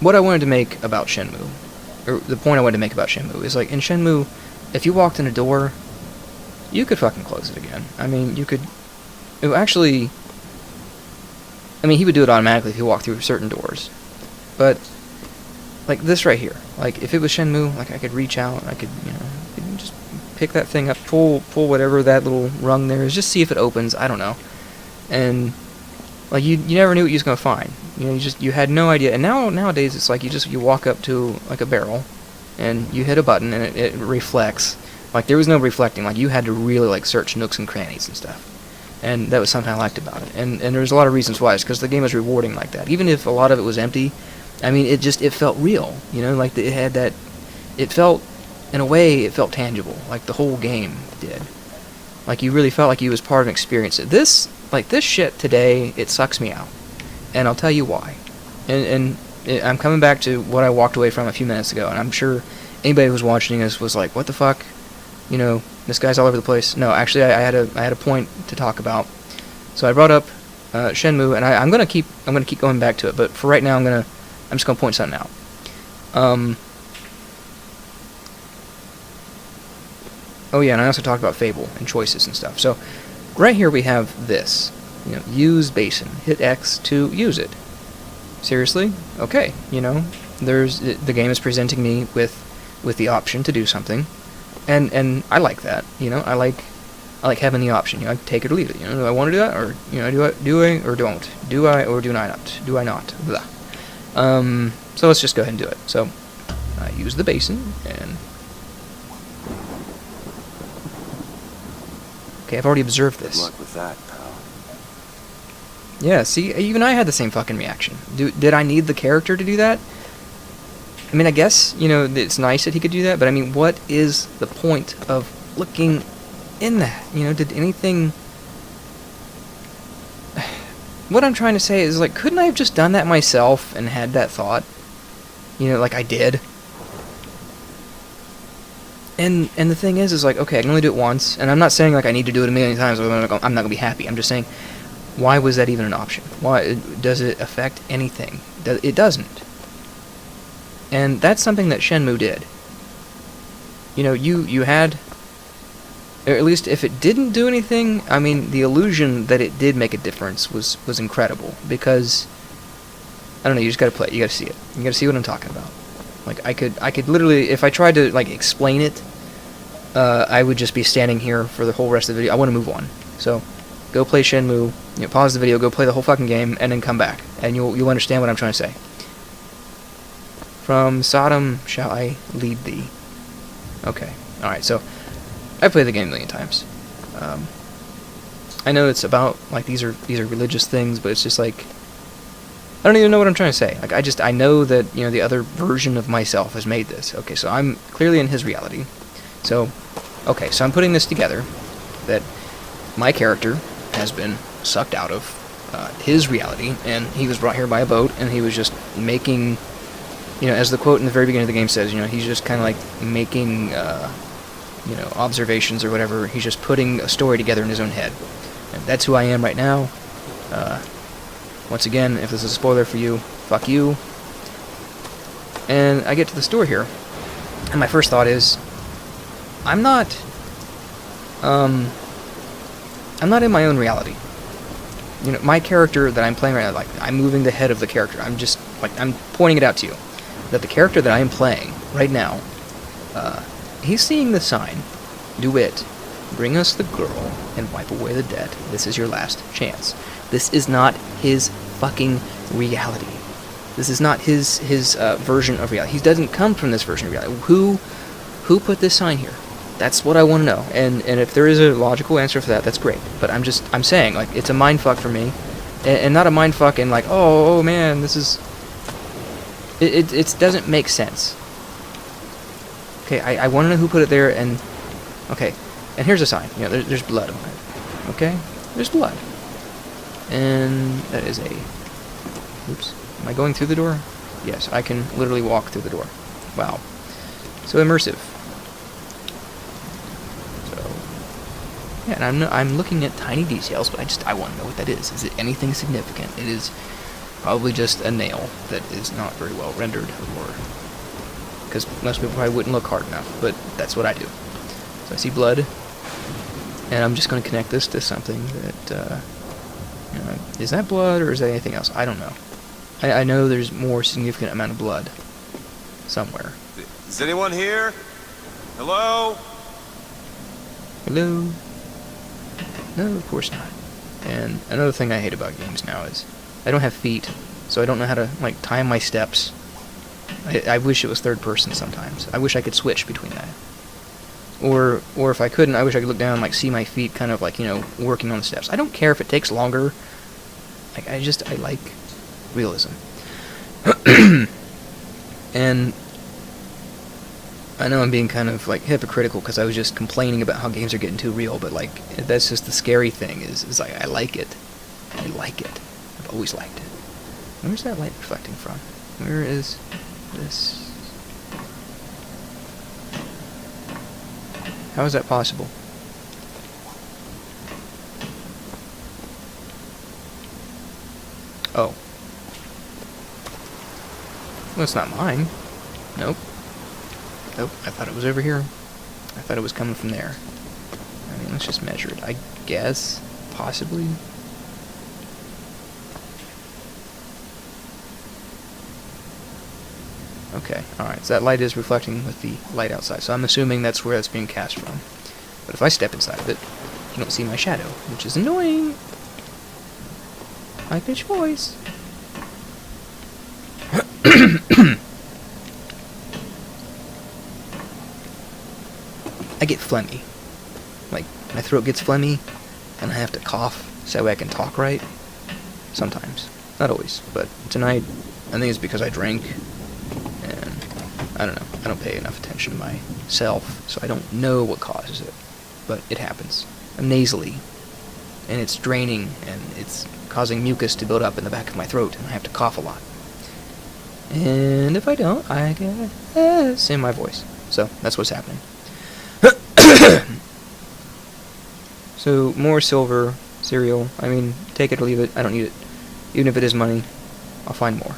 What I wanted to make about Shenmue, or the point I wanted to make about Shenmue, is like, in Shenmue, if you walked in a door, you could fucking close it again. I mean, you could... It would actually... I mean, he would do it automatically if he walked through certain doors. But, like, this right here. Like, if it was Shenmue, like, I could reach out, I could, you know, just pick that thing up, pull whatever that little rung there is, just see if it opens, I don't know. And, like, you never knew what you was going to find. You know, you had no idea. And nowadays, it's like you walk up to, like, a barrel, and you hit a button, and it reflects. Like, there was no reflecting. Like, you had to really, like, search nooks and crannies and stuff. And that was something I liked about it. And there's a lot of reasons why. It's because the game was rewarding like that. Even if a lot of it was empty, I mean, it felt real. You know, like, it had that... It felt, in a way, it felt tangible. Like, the whole game did. Like, you really felt like you was part of an experience. This shit today, it sucks me out. And I'll tell you why. And I'm coming back to what I walked away from a few minutes ago, and I'm sure anybody who was watching this was like, what the fuck? You know, this guy's all over the place. No, actually, I had a point to talk about. So I brought up Shenmue, and I'm gonna keep going back to it. But for right now, I'm just gonna point something out. Oh yeah, and I also talked about Fable and choices and stuff. So right here we have this. You know, use basin. Hit X to use it. Seriously? Okay. You know, the game is presenting me with the option to do something. And I like that, you know. I like having the option. You know, I take it or leave it. You know, do I want to do that, or you know, do I or don't? Do I or do I not? Do I not? Blah. So let's just go ahead and do it. So I use the basin, and okay, I've already observed this. Good luck with that, pal. Yeah, see, even I had the same fucking reaction. Did I need the character to do that? I mean, I guess, you know, it's nice that he could do that, but I mean, what is the point of looking in that? You know, did anything... What I'm trying to say is, like, couldn't I have just done that myself and had that thought? You know, like I did? And the thing is like, okay, I can only do it once, and I'm not saying, like, I need to do it a million times, or I'm not going to be happy. I'm just saying, why was that even an option? Why? Does it affect anything? It doesn't. And that's something that Shenmue did. You know, you had... Or at least if it didn't do anything, I mean, the illusion that it did make a difference was incredible. Because, I don't know, you just gotta play it. You gotta see it. You gotta see what I'm talking about. Like, I could literally... If I tried to, like, explain it, I would just be standing here for the whole rest of the video. I want to move on. So, go play Shenmue, you know, pause the video, go play the whole fucking game, and then come back. And you'll understand what I'm trying to say. From Sodom shall I lead thee. Okay. Alright, so I've played the game a million times. I know it's about, like, these are religious things, but it's just like, I don't even know what I'm trying to say. Like, I know that, you know, the other version of myself has made this. Okay, so I'm clearly in his reality. So, okay, so I'm putting this together, that my character has been sucked out of his reality, and he was brought here by a boat, and he was just making... You know, as the quote in the very beginning of the game says, you know, he's just kind of like making, you know, observations or whatever. He's just putting a story together in his own head. And that's who I am right now. Once again, if this is a spoiler for you, fuck you. And I get to the store here, and my first thought is, I'm not in my own reality. You know, my character that I'm playing right now, like, I'm moving the head of the character. I'm just, like, I'm pointing it out to you. That the character that I am playing right now, he's seeing the sign, DeWitt, bring us the girl and wipe away the debt. This is your last chance. This is not his fucking reality. This is not his version of reality. He doesn't come from this version of reality. Who put this sign here? That's what I want to know. And if there is a logical answer for that, that's great. But I'm saying, like, it's a mindfuck for me, and not a mindfuck in like, oh man, this is... It doesn't make sense. Okay, I want to know who put it there, and... Okay, and here's a sign. You know, there's blood on it. Okay? There's blood. And that is a... Oops. Am I going through the door? Yes, I can literally walk through the door. Wow. So immersive. So... Yeah, and I'm looking at tiny details, but I want to know what that is. Is it anything significant? It is probably just a nail that is not very well rendered, or because most people probably wouldn't look hard enough, but that's what I do. So I see blood, and I'm just going to connect this to something that, is that blood or is that anything else? I don't know. I know there's more significant amount of blood somewhere. Is anyone here? Hello? Hello? No, of course not. And another thing I hate about games now is I don't have feet, so I don't know how to, like, time my steps. I wish it was third person sometimes. I wish I could switch between that. Or if I couldn't, I wish I could look down and, like, see my feet kind of, like, working on the steps. I don't care if it takes longer. Like, I like realism. And I know I'm being kind of, like, hypocritical because I was just complaining about how games are getting too real, but, like, that's just the scary thing is like, I like it. I like it. I've always liked it. Where's that light reflecting from? Where is this? How is that possible? Oh. Well, it's not mine. Nope. Nope, I thought it was over here. I thought it was coming from there. I mean, let's just measure it. I guess, possibly. Okay, alright, so that light is reflecting with the light outside, so I'm assuming that's where it's being cast from. But if I step inside of it, you don't see my shadow, which is annoying. High pitched voice. I get phlegmy. Like, my throat gets phlegmy, and I have to cough so I can talk right. Sometimes. Not always, but tonight, I think it's because I drank, and I don't know. I don't pay enough attention to myself, so I don't know what causes it. But it happens. I'm nasally, and it's draining, and it's causing mucus to build up in the back of my throat, and I have to cough a lot. And if I don't, I get in my voice. So, that's what's happening. So, more silver, cereal. I mean, take it or leave it. I don't need it. Even if it is money, I'll find more.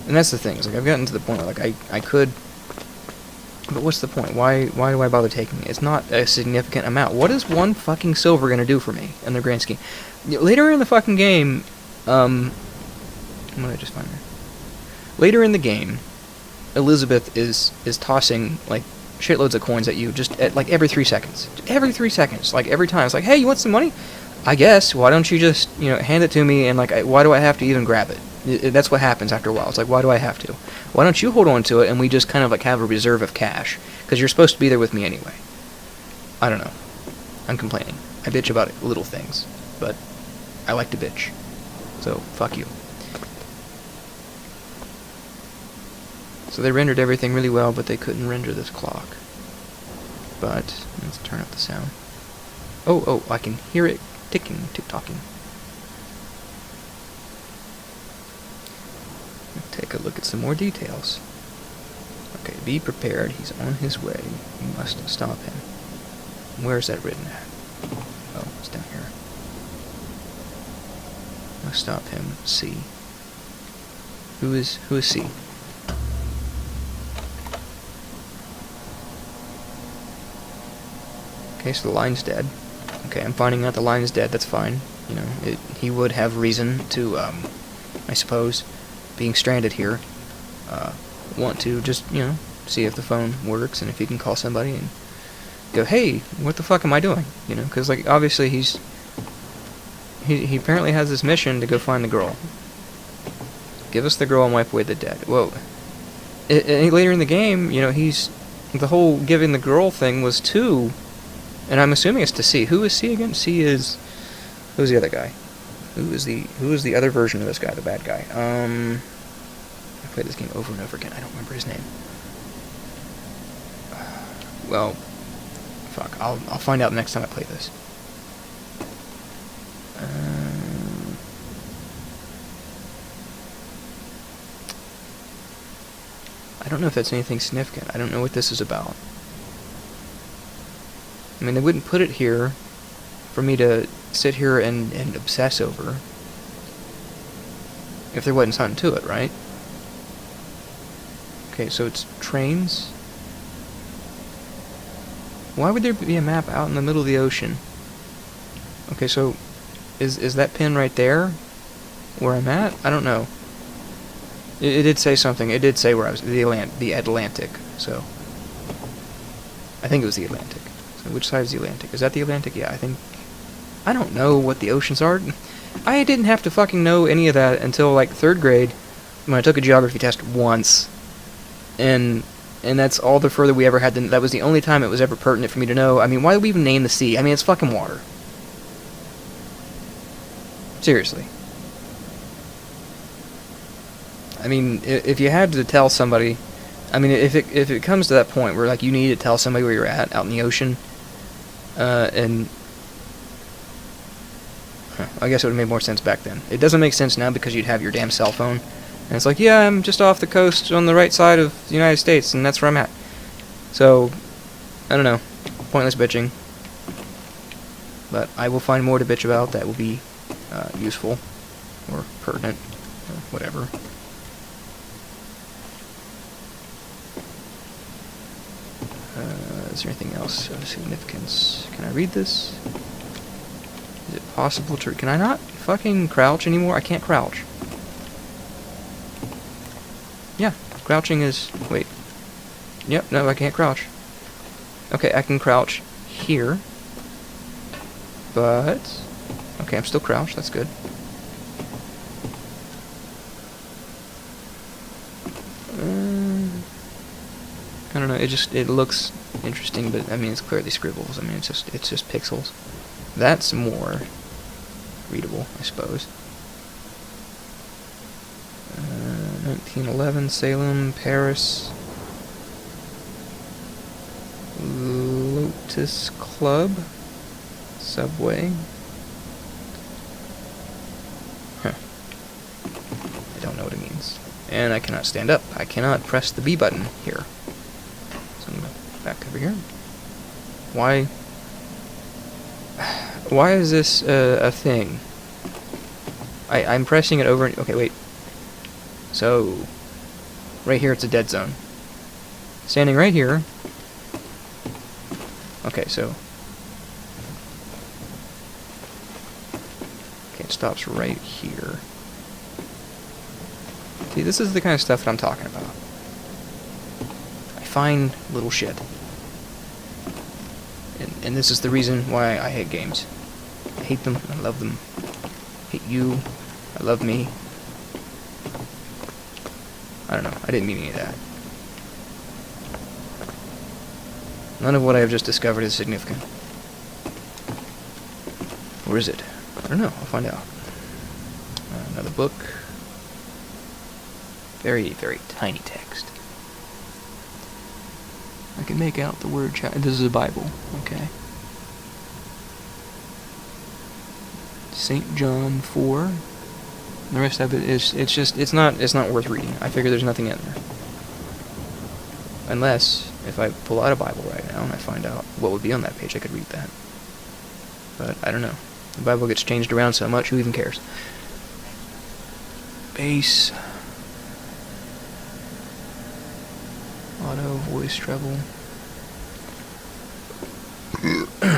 And that's the thing. It's like, I've gotten to the point where, like, I could... But what's the point? Why do I bother taking it? It's not a significant amount. What is one fucking silver gonna do for me in the grand scheme? Later in the fucking game, what did I just find there? Later in the game, Elizabeth is tossing, like, shitloads of coins at you just at, like, every 3 seconds. Every 3 seconds. Like, every time. It's like, hey, you want some money? I guess. Why don't you just, hand it to me, and, like, why do I have to even grab it? That's what happens after a while. It's like, why do I have to? Why don't you hold on to it, and we just kind of, like, have a reserve of cash? Because you're supposed to be there with me anyway. I don't know. I'm complaining. I bitch about little things. But I like to bitch. So, fuck you. So they rendered everything really well, but they couldn't render this clock. But, let's turn up the sound. Oh, I can hear it ticking, tick-tocking. Take a look at some more details. Okay, be prepared, he's on his way. You must stop him. Where's that written at? Oh, it's down here. Must stop him, C. Who is C? Okay, so the line's dead. Okay, I'm finding out the line is dead, that's fine. He would have reason to, I suppose, being stranded here, want to just, see if the phone works and if he can call somebody and go, hey, what the fuck am I doing? Because, like, obviously he apparently has this mission to go find the girl. Give us the girl and wipe away the dead. Well, later in the game, the whole giving the girl thing was to... And I'm assuming it's to C. Who is C again? C is... Who's the other guy? Who is the other version of this guy, the bad guy? I played this game over and over again. I don't remember his name. Well, fuck. I'll find out next time I play this. I don't know if that's anything significant. I don't know what this is about. I mean, they wouldn't put it here for me to sit here and obsess over if there wasn't something to it, right? Okay, so it's trains. Why would there be a map out in the middle of the ocean? Okay, so is that pin right there where I'm at? I don't know. It did say something. It did say where I was. The Atlantic. So I think it was the Atlantic. So which side is the Atlantic? Is that the Atlantic? Yeah, I think. I don't know what the oceans are. I didn't have to fucking know any of that until like 3rd grade when I took a geography test once, and that's all the further we ever had to. That was the only time it was ever pertinent for me to know. I mean, why do we even name the sea? I mean, it's fucking water. Seriously. I mean, if you had to tell somebody, I mean, if it comes to that point where like you need to tell somebody where you're at out in the ocean, and I guess it would have made more sense back then. It doesn't make sense now because you'd have your damn cell phone, and it's like, yeah, I'm just off the coast on the right side of the United States, and that's where I'm at. So, I don't know, pointless bitching. But I will find more to bitch about that will be useful or pertinent or whatever. Is there anything else of significance? Can I read this? Is it possible to... Can I not fucking crouch anymore? I can't crouch. Yeah, crouching is... Wait. Yep, no, I can't crouch. Okay, I can crouch here. But... Okay, I'm still crouched. That's good. I don't know. It looks interesting, but I mean, it's clearly scribbles. I mean, it's just pixels. That's more readable, I suppose. 1911, Salem, Paris, Lotus Club, Subway. Huh. I don't know what it means. And I cannot stand up. I cannot press the B button here. So I'm going to back over here. Why is this a thing? I'm pressing it over... Okay, wait. So, right here it's a dead zone. Standing right here... Okay, so... Okay, it stops right here. See, this is the kind of stuff that I'm talking about. I find little shit. And this is the reason why I hate games. I hate them, I love them. I hate you, I love me. I don't know, I didn't mean any of that. None of what I have just discovered is significant. Or is it? I don't know, I'll find out. Another book. Very, very tiny text. I can make out the word this is a Bible, okay. St. John 4. The rest of it is it's not worth reading. I figure there's nothing in there. Unless if I pull out a Bible right now and I find out what would be on that page, I could read that. But I don't know. The Bible gets changed around so much, who even cares? Bass. Auto, voice treble.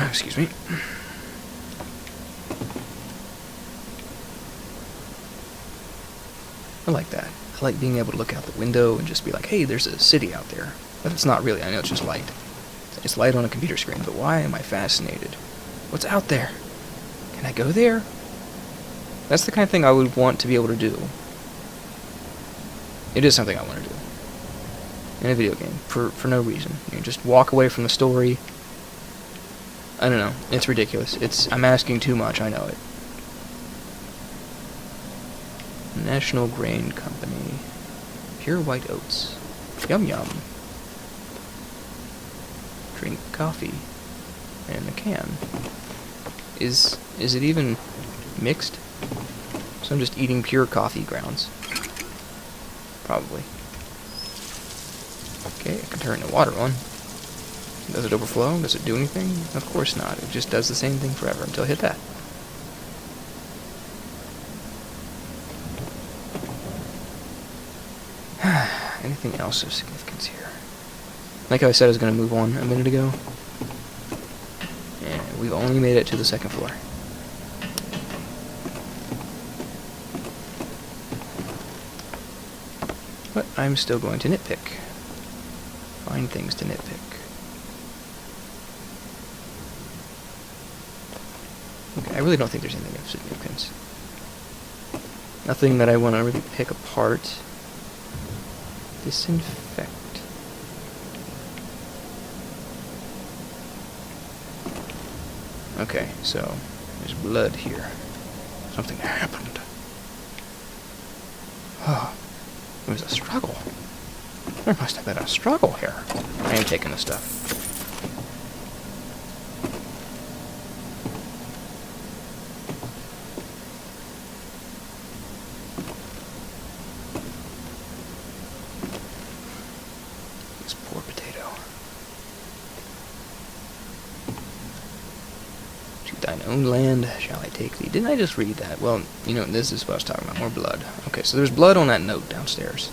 Excuse me. I like that. I like being able to look out the window and just be like, hey, there's a city out there. But it's not really. I know it's just light. It's light on a computer screen, but why am I fascinated? What's out there? Can I go there? That's the kind of thing I would want to be able to do. It is something I want to do. In a video game, for no reason. You just walk away from the story. I don't know. It's ridiculous. I'm asking too much, I know it. National Grain Company. Pure white oats. Yum yum. Drink coffee. In a can. Is it even mixed? So I'm just eating pure coffee grounds. Probably. Okay, I can turn the water on. Does it overflow? Does it do anything? Of course not. It just does the same thing forever until I hit that. Anything else of significance here? Like how I said I was going to move on a minute ago. And we've only made it to the second floor. But I'm still going to nitpick. Find things to nitpick. Okay, I really don't think there's anything of significance. Nothing that I want to really pick apart. Disinfect. Okay, so there's blood here. Something happened. Oh, it was a struggle. There must have been a struggle here. I am taking the stuff. This poor potato. To thine own land shall I take thee. Didn't I just read that? Well, you know, this is what I was talking about. More blood. Okay, so there's blood on that note downstairs.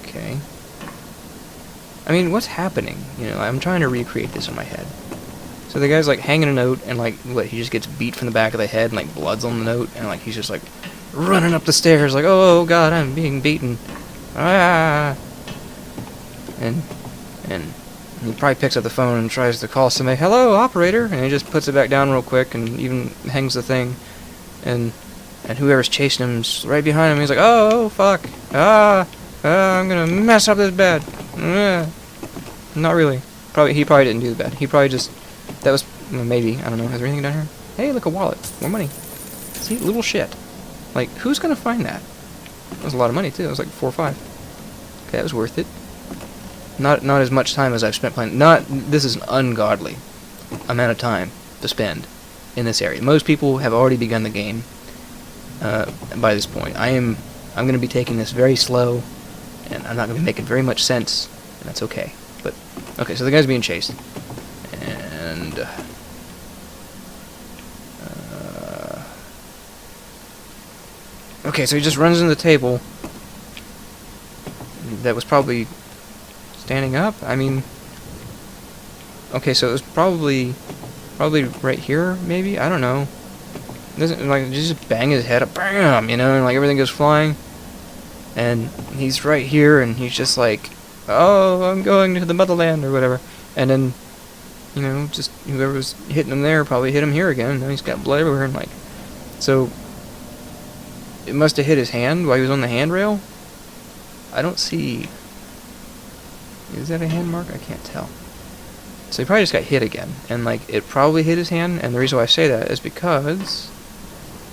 Okay. I mean, what's happening? You know, I'm trying to recreate this in my head. So the guy's like hanging a note, and like, what, he just gets beat from the back of the head, and like blood's on the note, and like he's just like running up the stairs, like, oh god, I'm being beaten. Ah. And he probably picks up the phone and tries to call somebody, hello, operator, and he just puts it back down real quick, and even hangs the thing, and whoever's chasing him's right behind him. He's like, oh fuck, I'm gonna mess up this bed. Not really. He probably didn't do the bed. He probably just, that was, maybe, I don't know, is there anything down here? Hey, look, a wallet. More money. See, little shit. Like, who's gonna find that? That was a lot of money, too. It was like 4 or 5. Okay, that was worth it. Not as much time as I've spent playing. This is an ungodly amount of time to spend in this area. Most people have already begun the game by this point. I'm gonna be taking this very slow, and I'm not gonna be making very much sense, and that's okay. But okay, so the guy's being chased, and okay, so he just runs into the table. That was probably standing up. I mean, okay, so it was probably right here, maybe. I don't know. Doesn't like just bang his head up, bam, you know, and like everything goes flying. And he's right here, and he's just like, oh, I'm going to the motherland or whatever. And then, you know, just whoever was hitting him there probably hit him here again. Now he's got blood everywhere, and like, so it must have hit his hand while he was on the handrail. I don't see. Is that a hand mark? I can't tell. So he probably just got hit again, and like it probably hit his hand. And the reason why I say that is because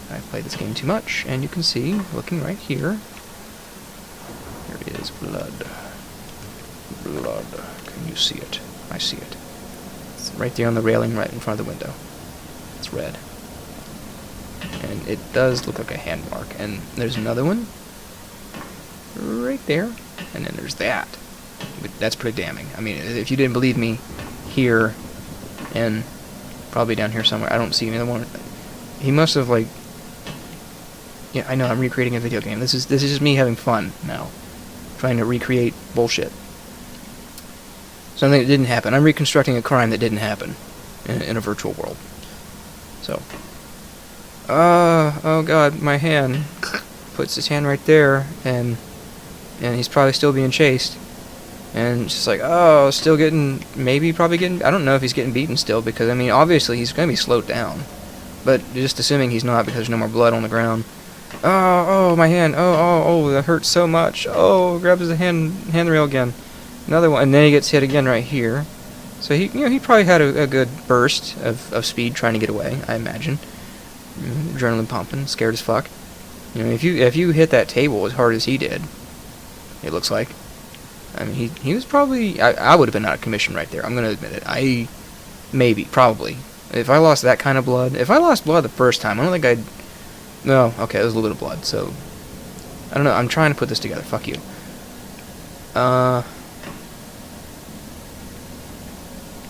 I've played this game too much, and you can see, looking right here, there is blood. Blood. Can you see it? I see it. It's right there on the railing, right in front of the window. It's red, and it does look like a hand mark. And there's another one right there, and then there's that. But that's pretty damning. I mean, if you didn't believe me, here and probably down here somewhere, I don't see another one. He must have like, yeah, I know I'm recreating a video game. This is just me having fun now, trying to recreate bullshit. Something that didn't happen. I'm reconstructing a crime that didn't happen in a virtual world. So, oh god, my hand. Puts his hand right there, and he's probably still being chased. And it's just like, oh, still getting, probably getting, I don't know if he's getting beaten still, because, I mean, obviously he's going to be slowed down. But just assuming he's not, because there's no more blood on the ground. Oh, my hand, oh, that hurts so much. Oh, grabs the handrail again. Another one, and then he gets hit again right here. So he probably had a good burst of speed trying to get away, I imagine. Adrenaline pumping, scared as fuck. You know, if you hit that table as hard as he did, it looks like. I mean, he was probably, I would have been out of commission right there. I'm going to admit it. Probably. If I lost that kind of blood, if I lost blood the first time, I don't think I'd, no, okay, it was a little bit of blood, so, I don't know, I'm trying to put this together, fuck you.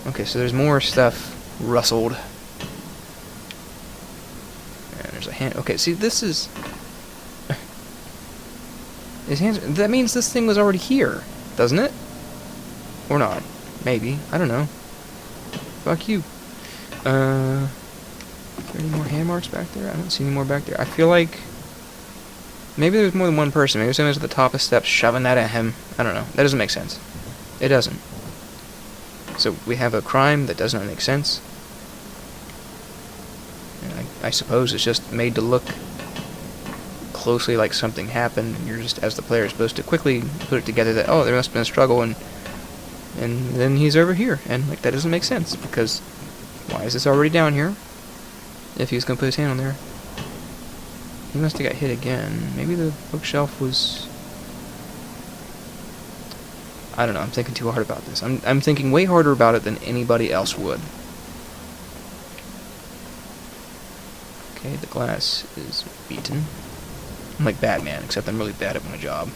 Okay, so there's more stuff rustled. And there's a hand. Okay, see, this is... His hands... That means this thing was already here, doesn't it? Or not. Maybe. I don't know. Fuck you. Are there any more hand marks back there? I don't see any more back there. I feel like... Maybe there's more than one person. Maybe someone's at the top of the steps shoving that at him. I don't know. That doesn't make sense. It doesn't. So we have a crime that does not make sense. And I suppose it's just made to look closely like something happened, and you're just, as the player, supposed to quickly put it together that, oh, there must have been a struggle, and then he's over here. And, like, that doesn't make sense, because why is this already down here if he was going to put his hand on there? He must have got hit again. Maybe the bookshelf was... I don't know, I'm thinking too hard about this. I'm thinking way harder about it than anybody else would. Okay, the glass is beaten. I'm like Batman, except I'm really bad at my job.